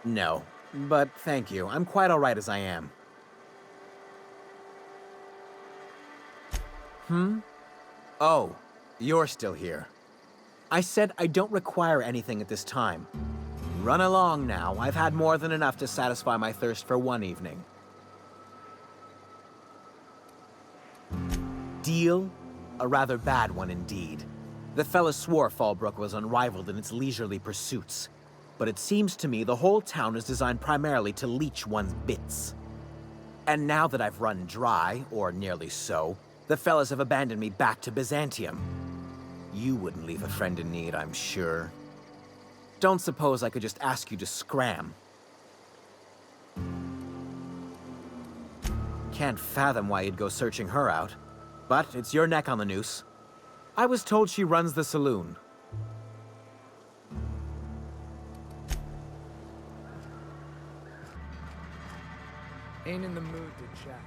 No, but thank you. I'm quite all right as I am. Oh, you're still here. I said I don't require anything at this time. Run along now. I've had more than enough to satisfy my thirst for one evening. Deal? A rather bad one indeed. The fella swore Fallbrook was unrivaled in its leisurely pursuits. But it seems to me the whole town is designed primarily to leech one's bits. And now that I've run dry, or nearly so, the fellas have abandoned me back to Byzantium. You wouldn't leave a friend in need, I'm sure. Don't suppose I could just ask you to scram. Can't fathom why you'd go searching her out. But it's your neck on the noose. I was told she runs the saloon. Ain't in the mood to chat.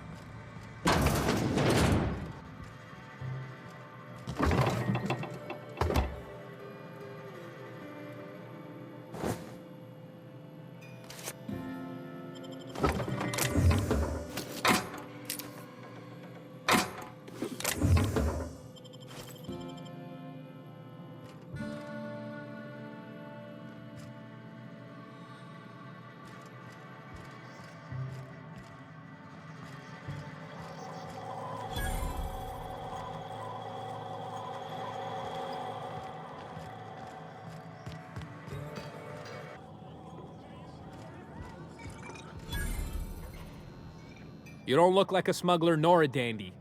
You don't look like a smuggler nor a dandy.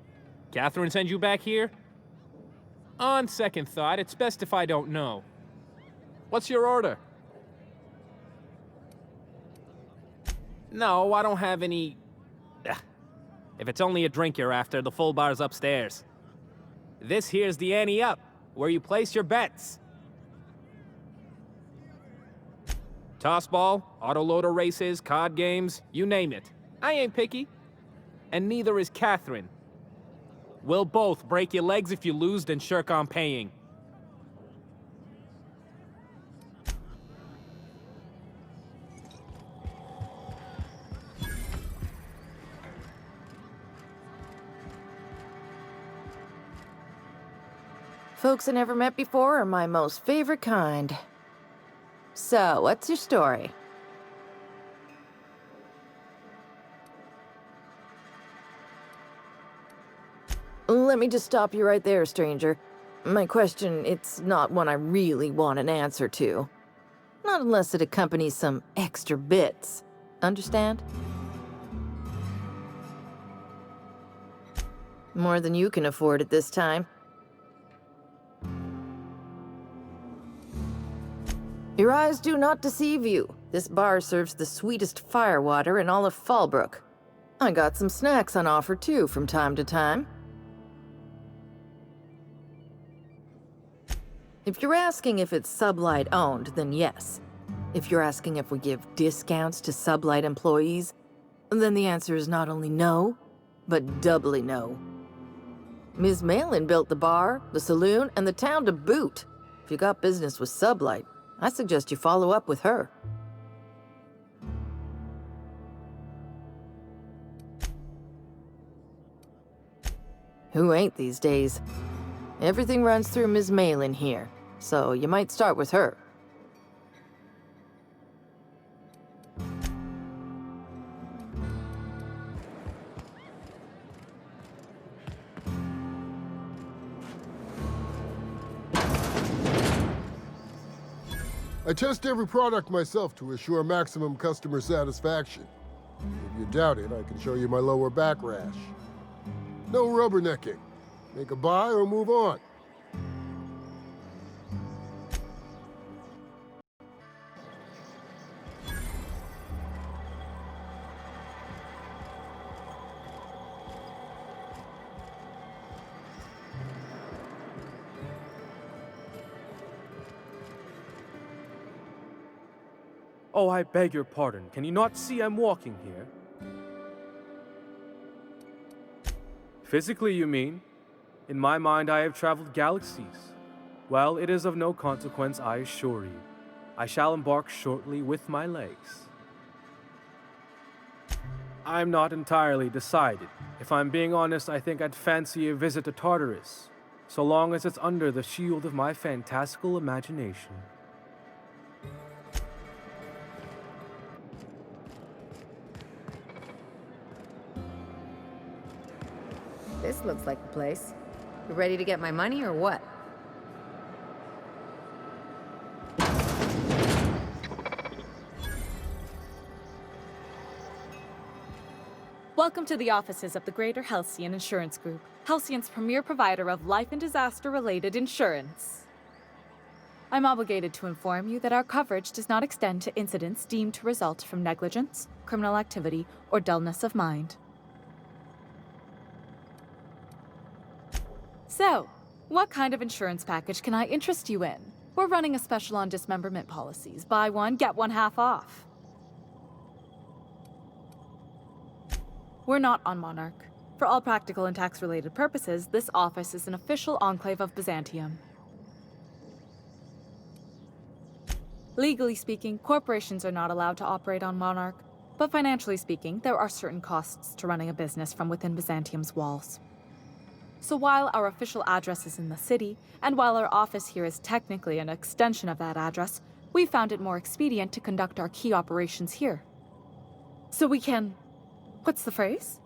Catherine send you back here? On second thought, it's best if I don't know. What's your order? No, I don't have any... Ugh. If it's only a drink you're after, the full bar's upstairs. This here's the ante up, where you place your bets. Tossball, autoloader races, card games, you name it. I ain't picky. And neither is Catherine. We'll both break your legs if you lose, then shirk on paying. Folks I never met before are my most favorite kind. So, what's your story? Let me just stop you right there, stranger. My question, it's not one I really want an answer to. Not unless it accompanies some extra bits. Understand? More than you can afford at this time. Your eyes do not deceive you. This bar serves the sweetest firewater in all of Fallbrook. I got some snacks on offer too from time to time. If you're asking if it's Sublight owned, then yes. If you're asking if we give discounts to Sublight employees, then the answer is not only no, but doubly no. Ms. Malin built the bar, the saloon, and the town to boot. If you got business with Sublight, I suggest you follow up with her. Who ain't these days? Everything runs through Ms. Malin here, so you might start with her. I test every product myself to assure maximum customer satisfaction. If you doubt it, I can show you my lower back rash. No rubbernecking. Make a buy or move on. Oh, I beg your pardon. Can you not see I'm walking here? Physically, you mean? In my mind, I have traveled galaxies. Well, it is of no consequence, I assure you. I shall embark shortly with my legs. I'm not entirely decided. If I'm being honest, I think I'd fancy a visit to Tartarus, so long as it's under the shield of my fantastical imagination. This looks like the place. You ready to get my money or what? Welcome to the offices of the Greater Halcyon Insurance Group, Halcyon's premier provider of life and disaster-related insurance. I'm obligated to inform you that our coverage does not extend to incidents deemed to result from negligence, criminal activity, or dullness of mind. So, what kind of insurance package can I interest you in? We're running a special on dismemberment policies. Buy one, get one half off. We're not on Monarch. For all practical and tax-related purposes, this office is an official enclave of Byzantium. Legally speaking, corporations are not allowed to operate on Monarch, but financially speaking, there are certain costs to running a business from within Byzantium's walls. So while our official address is in the city, and while our office here is technically an extension of that address, we found it more expedient to conduct our key operations here. So we can... what's the phrase?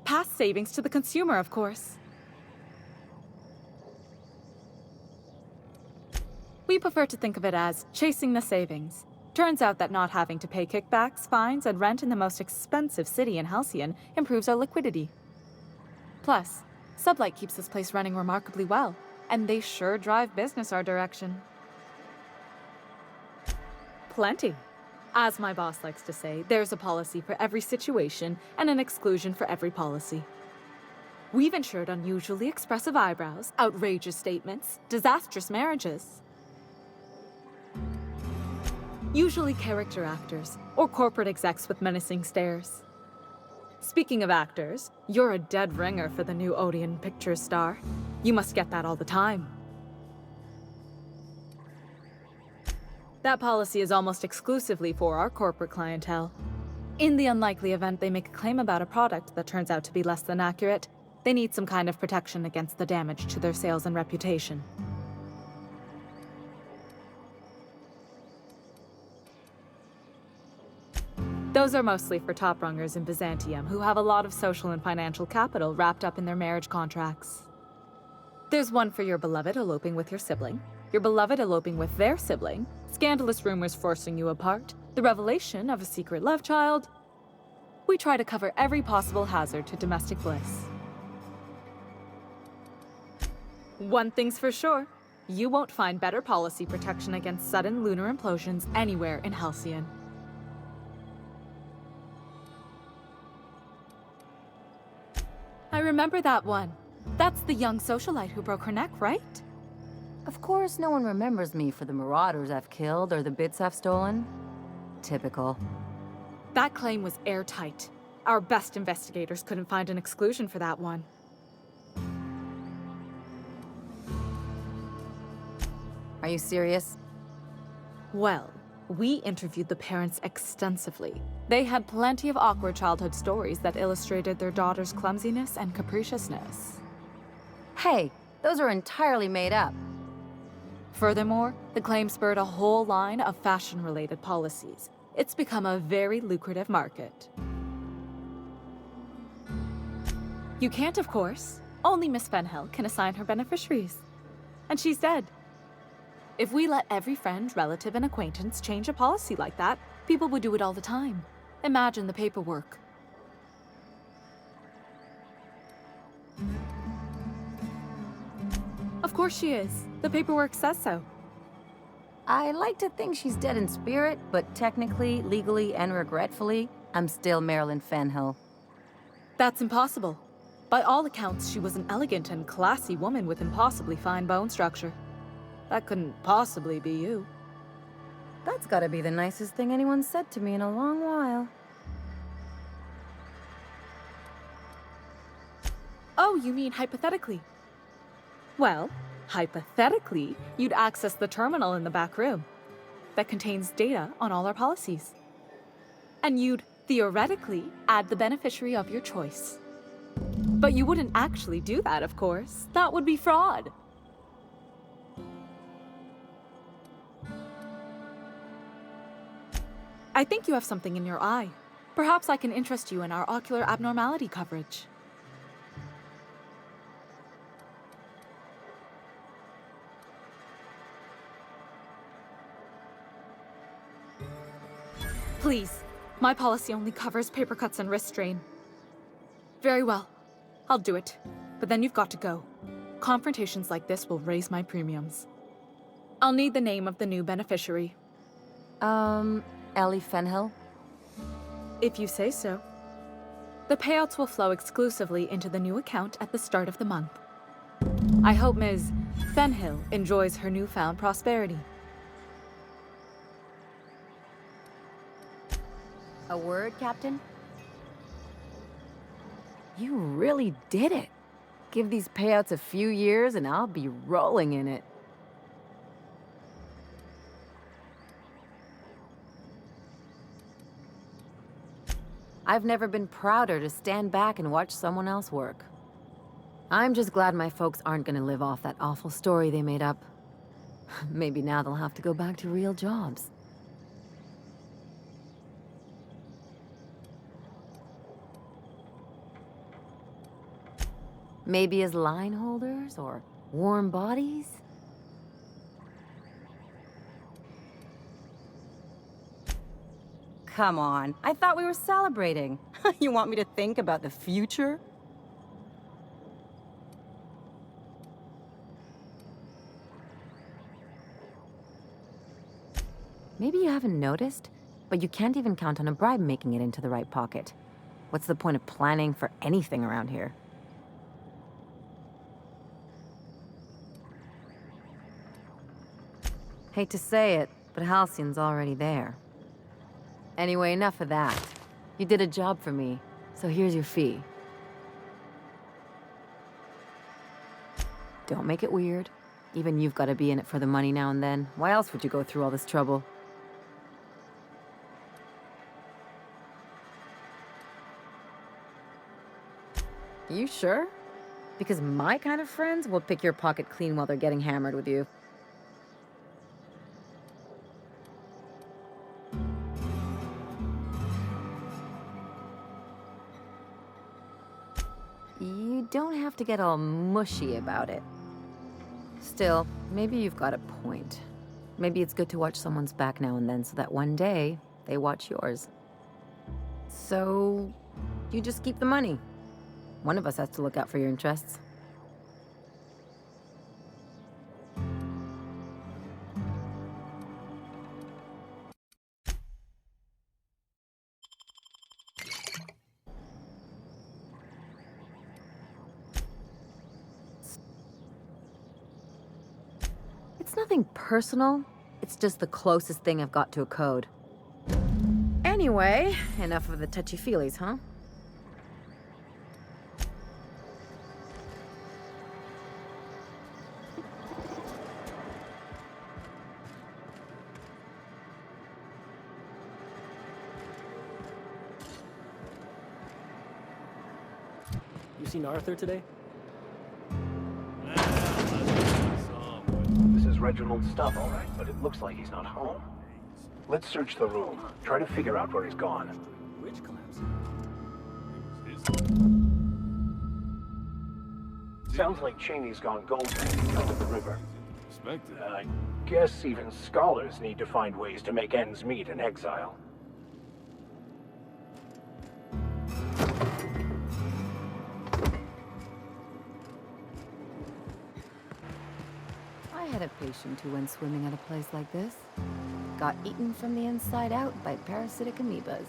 Pass savings to the consumer, of course. We prefer to think of it as chasing the savings. Turns out that not having to pay kickbacks, fines, and rent in the most expensive city in Halcyon improves our liquidity. Plus, Sublight keeps this place running remarkably well, and they sure drive business our direction. Plenty. As my boss likes to say, there's a policy for every situation and an exclusion for every policy. We've insured unusually expressive eyebrows, outrageous statements, disastrous marriages. Usually character actors, or corporate execs with menacing stares. Speaking of actors, you're a dead ringer for the new Odeon Pictures star. You must get that all the time. That policy is almost exclusively for our corporate clientele. In the unlikely event they make a claim about a product that turns out to be less than accurate, they need some kind of protection against the damage to their sales and reputation. Those are mostly for top-rungers in Byzantium who have a lot of social and financial capital wrapped up in their marriage contracts. There's one for your beloved eloping with your sibling, your beloved eloping with their sibling, scandalous rumors forcing you apart, the revelation of a secret love child. We try to cover every possible hazard to domestic bliss. One thing's for sure, you won't find better policy protection against sudden lunar implosions anywhere in Halcyon. I remember that one. That's the young socialite who broke her neck, right? Of course, no one remembers me for the marauders I've killed or the bits I've stolen. Typical. That claim was airtight. Our best investigators couldn't find an exclusion for that one. Are you serious? Well, we interviewed the parents extensively. They had plenty of awkward childhood stories that illustrated their daughter's clumsiness and capriciousness. Hey, those are entirely made up. Furthermore, the claim spurred a whole line of fashion-related policies. It's become a very lucrative market. You can't, of course. Only Miss Fenhill can assign her beneficiaries. And she's dead. If we let every friend, relative, and acquaintance change a policy like that, people would do it all the time. Imagine the paperwork. Of course she is. The paperwork says so. I like to think she's dead in spirit, but technically, legally, and regretfully, I'm still Marilyn Fenhill. That's impossible. By all accounts, she was an elegant and classy woman with impossibly fine bone structure. That couldn't possibly be you. That's gotta be the nicest thing anyone's said to me in a long while. Oh, you mean hypothetically? Well, hypothetically, you'd access the terminal in the back room that contains data on all our policies. And you'd Theoretically, add the beneficiary of your choice. But you wouldn't actually do that, of course. That would be fraud. I think you have something in your eye. Perhaps I can interest you in our ocular abnormality coverage. Please, my policy only covers paper cuts and wrist strain. Very well, I'll do it. But then you've got to go. Confrontations like this will raise my premiums. I'll need the name of the new beneficiary. Ellie Fenhill? If you say so. The payouts will flow exclusively into the new account at the start of the month. I hope Ms. Fenhill enjoys her newfound prosperity. A word, Captain? You really did it. Give these payouts a few years and I'll be rolling in it. I've never been prouder to stand back and watch someone else work. I'm just glad my folks aren't gonna live off that awful story they made up. Maybe now they'll have to go back to real jobs. Maybe as line holders or warm bodies? Come on, I thought we were celebrating. You want me to think about the future? Maybe you haven't noticed, but you can't even count on a bribe making it into the right pocket. What's the point of planning for anything around here? Hate to say it, but Halcyon's already there. Anyway, enough of that. You did a job for me, so here's your fee. Don't make it weird. Even you've got to be in it for the money now and then. Why else would you go through all this trouble? You sure? Because my kind of friends will pick your pocket clean while they're getting hammered with you. You don't have to get all mushy about it. Still, maybe you've got a point. Maybe it's good to watch someone's back now and then so that one day they watch yours. So, you just keep the money. One of us has to look out for your interests. It's nothing personal. It's just the closest thing I've got to a code. Anyway, enough of the touchy-feelies, huh? You seen Arthur today? This is Reginald's stuff, all right, but it looks like he's not home. Let's search the room. Try to figure out where he's gone. Bridge collapse. Sounds like Cheney's gone gold down at the river. I guess even scholars need to find ways to make ends meet in exile. I had a patient who went swimming at a place like this. Got eaten from the inside out by parasitic amoebas.